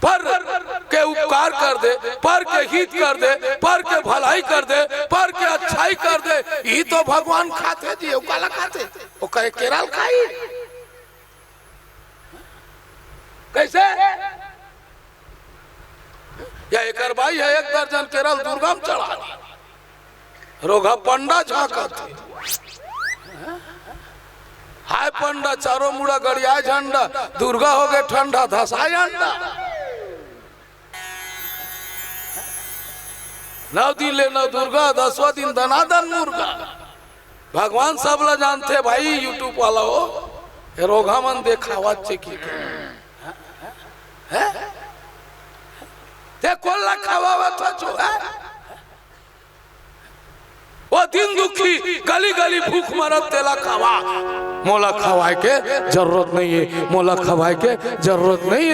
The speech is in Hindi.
पर के उपकार कर दे, पर के हित कर दे, पर के भलाई कर दे, पर के अच्छाई कर दे, ये तो भगवान खाते जी। काला खाते वो कहे केरल खाई कैसे या एक भाई है 1 दर्जन केरल दुर्गम चढ़ा रोगा पंडा झाका थे हाय पंडा चारों मुड़ा गड़िया झंडा दुर्गा हो गए ठंडा धसाए अंडा 9 दिन ले 9 दुर्गा 10वां दिन धनादन मुर्गा। भगवान सब ला जानते भाई यूट्यूब वाला हो रोगा मन देखावा चेकी है ते कोल्ला खावा था जो है वो दिन दुखी गली गली भूख मरत तेला खावा मोला खवाए के जरूरत नहीं है, मोला खवाए के जरूरत नहीं है।